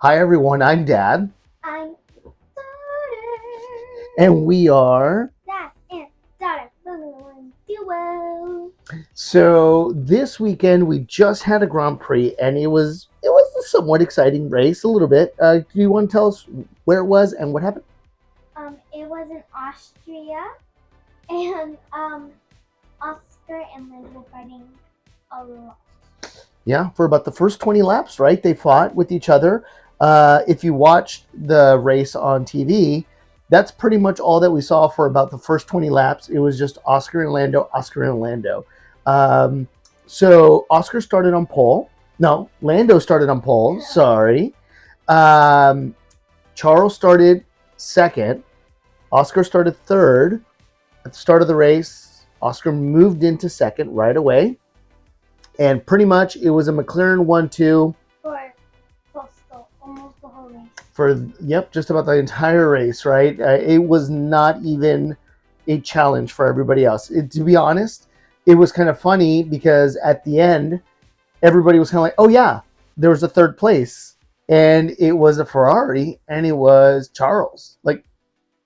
Hi everyone, I'm Dad, I'm daughter. and we are. Dad and daughter Balloon Duo. So this weekend we just had a Grand Prix, and it was a somewhat exciting race, a little bit. Do you want to tell us where it was and what happened? It was in Austria, and Oscar and Liz were fighting a lot. Yeah, for about the first 20 laps, right? They fought with each other. If you watched the race on TV, that's pretty much all that we saw for about the first 20 laps. It was just Oscar and Lando, Oscar and Lando. Um, so Oscar started on pole. No, Lando started on pole. Sorry. Um, Charles started second. Oscar started third. At the start of the race, Oscar moved into second right away. And pretty much it was a McLaren 1-2 For almost the whole race. for, yep, just about the entire race, right? It was not even a challenge for everybody else. To be honest, it was kind of funny because at the end, everybody was kind of like, oh yeah, there was a third place. And it was a Ferrari, and it was Charles. Like,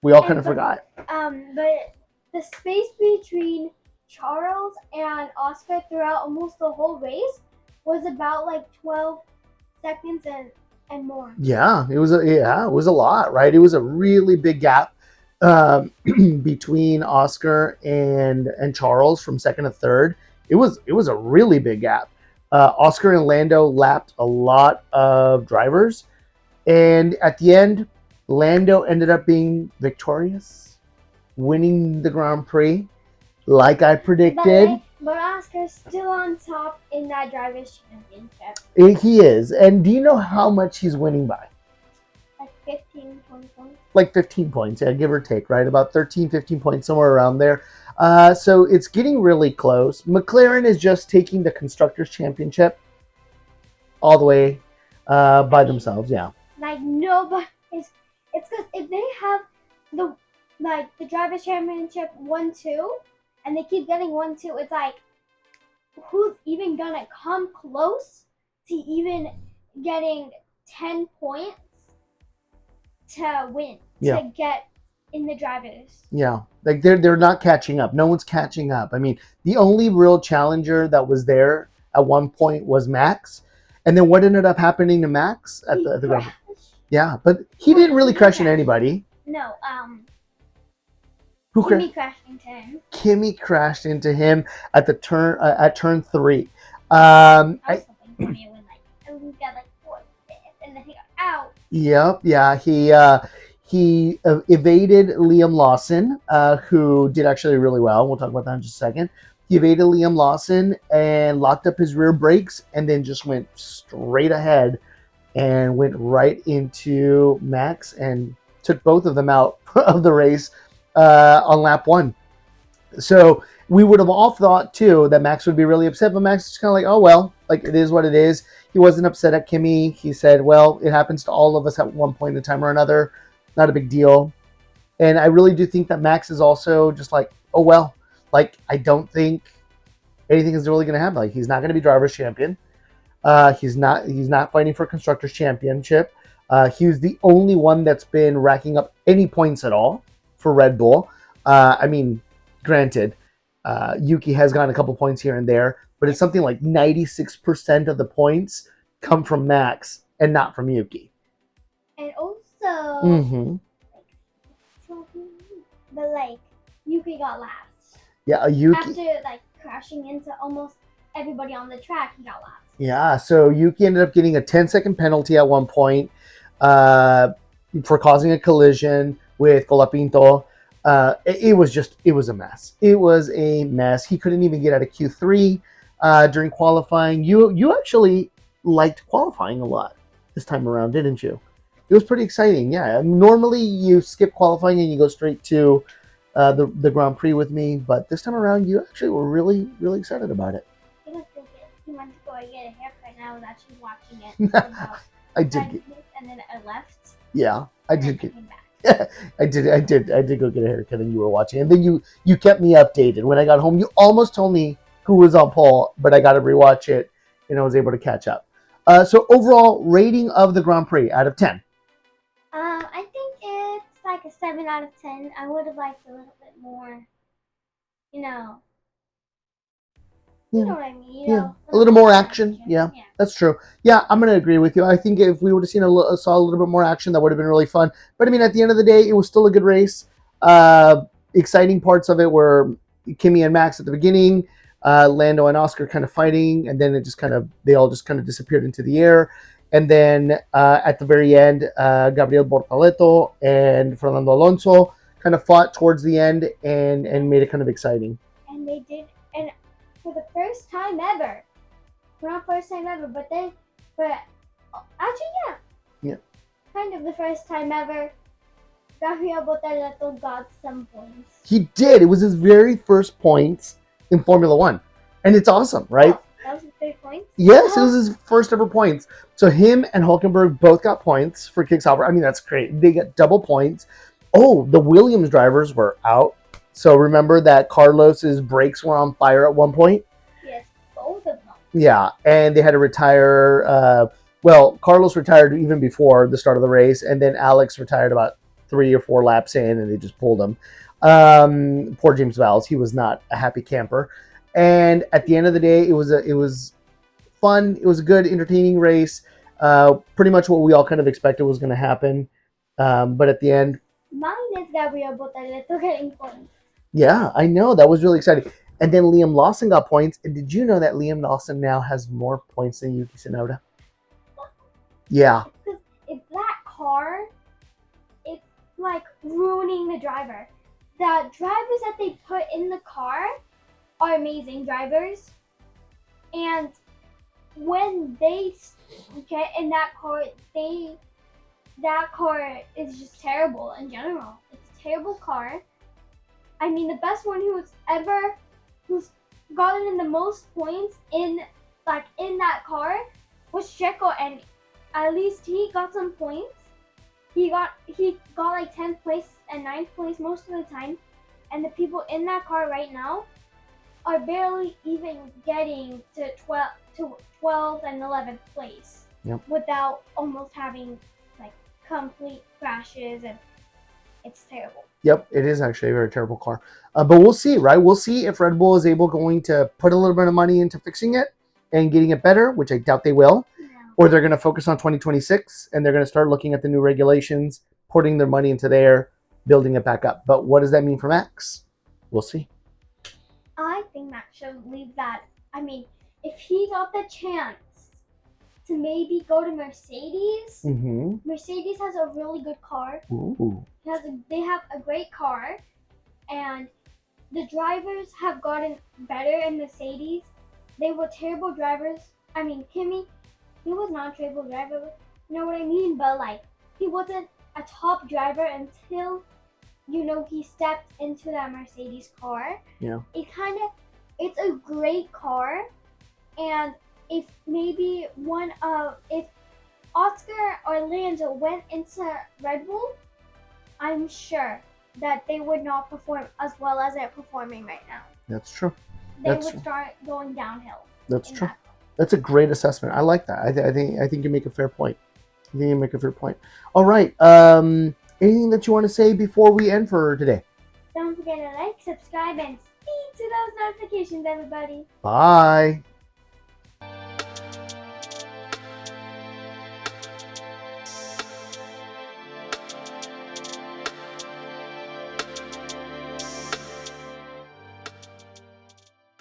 we all kind of forgot. But the space between Charles and Oscar throughout almost the whole race was about like 12 seconds and more. Yeah, it was a lot, right? It was a really big gap between Oscar and Charles from second to third. It was a really big gap. Oscar and Lando lapped a lot of drivers, and at the end, Lando ended up being victorious, winning the Grand Prix, like I predicted. But Oscar's still on top in that Drivers' Championship. He is. And do you know how much he's winning by? Like 15, 20 points. Like 15 points, yeah, give or take, right? About 13, 15 points, somewhere around there. So it's getting really close. McLaren is just taking the Constructors' Championship all the way by themselves, yeah. Like nobody. It's because if they have the Drivers' Championship 1-2, and they keep getting 1-2, it's like, who's even gonna come close to even getting 10 points to win, to get in the drivers? Yeah, like they're not catching up. No one's catching up. I mean, the only real challenger that was there at one point was Max, and then what ended up happening to Max at the Grand Prix? Yeah, but he didn't really crash into anybody. No, Who Kimmy crashed into him. Kimmy crashed into him at the turn at turn 3. I was hoping Kimmy would got like 4th, and then he got out. Yep, yeah, he evaded Liam Lawson, who did actually really well. We'll talk about that in just a second. He evaded Liam Lawson and locked up his rear brakes, and then just went straight ahead and went right into Max and took both of them out of the race on lap 1. So we would have all thought too that Max would be really upset, but Max is kind of like, oh well, like it is what it is. He wasn't upset at Kimmy. He said, well, it happens to all of us at one point in time or another. Not a big deal. And I really do think that Max is also just like, oh well, like I don't think anything is really going to happen. Like he's not going to be driver's champion. He's not fighting for constructors championship. He was the only one that's been racking up any points at all for Red Bull. I mean, granted, Yuki has gotten a couple points here and there, but it's something like 96% of the points come from Max and not from Yuki. And also, but Yuki got last. Yeah, Yuki. After crashing into almost everybody on the track, he got last. Yeah, so Yuki ended up getting a 10-second penalty at one point for causing a collision with Colapinto. It was a mess. It was a mess. He couldn't even get out of Q3 during qualifying. You actually liked qualifying a lot this time around, didn't you? It was pretty exciting. Yeah, normally you skip qualifying and you go straight to the Grand Prix with me, but this time around you actually were really, really excited about it. He went to go get a haircut, and I was actually watching it. I did. And then I left. Yeah, I did. Came back. I did go get a haircut, and you were watching, and then you kept me updated. When I got home, you almost told me who was on pole, but I got to rewatch it, and I was able to catch up. So overall rating of the Grand Prix out of 10. I think it's like a 7 out of 10. I would have liked a little bit more, you know, you Yeah. know what I mean. Yeah, a little more action. Yeah, Yeah. that's true. Yeah, I'm gonna agree with you. I think if we would have saw a little bit more action, that would have been really fun. But I mean, at the end of the day, it was still a good race. Exciting parts of it were Kimmy and Max at the beginning, Lando and Oscar kind of fighting, and then they all just kind of disappeared into the air. And then at the very end, Gabriel Bortoleto and Fernando Alonso kind of fought towards the end and made it kind of exciting. And they did, and for the first time ever, not first time ever, but actually, yeah. Yeah. Kind of the first time ever, Gabriel Bortoleto got some points. He did. It was his very first points in Formula One. And it's awesome, right? Oh, that was his 3 points? Yes, it was his first ever points. So him and Hulkenberg both got points for Kick Sauber. I mean, that's great. They got double points. Oh, the Williams drivers were out. So remember that Carlos's brakes were on fire at one point? Yes, both of them. Yeah, and they had to retire. Well, Carlos retired even before the start of the race, and then Alex retired about 3 or 4 laps in, and they just pulled him. Poor James Vowles, he was not a happy camper. And at the end of the day, it was fun. It was a good, entertaining race. Pretty much what we all kind of expected was going to happen. But at the end, Mine is Gabriel Bortoleto getting points. yeah, I know that was really exciting. And then Liam Lawson got points. And did you know that Liam Lawson now has more points than Yuki Tsunoda? Yeah. Because if that car, it's like ruining the driver. The drivers that they put in the car are amazing drivers, and when they get in that car, that car is just terrible in general. It's a terrible car. I mean, the best one who's gotten in the most points in that car was Checo, and at least he got some points. He got like 10th place and 9th place most of the time, and the people in that car right now are barely even getting to 12th and 11th place. Yep. Without almost having like complete crashes, and it's terrible. Yep, it is actually a very terrible car. But we'll see, right? We'll see if Red Bull is going to put a little bit of money into fixing it and getting it better, which I doubt they will. No. Or they're going to focus on 2026 and they're going to start looking at the new regulations, putting their money into there, building it back up. But what does that mean for Max? We'll see. I think Max should leave that. I mean, if he got the chance to maybe go to Mercedes, Mercedes has a really good car. Ooh. They have a great car, and the drivers have gotten better in Mercedes. They were terrible drivers. I mean, Kimi, he was not a terrible driver. You know what I mean? But like, he wasn't a top driver until he stepped into that Mercedes car. Yeah. It's a great car, and if Oscar or Lando went into Red Bull, I'm sure that they would not perform as well as they're performing right now. That's true. They would start going downhill. That's true. That's a great assessment. I like that. I think you make a fair point. All right. Anything that you want to say before we end for today? Don't forget to like, subscribe, and speed to those notifications, everybody. Bye.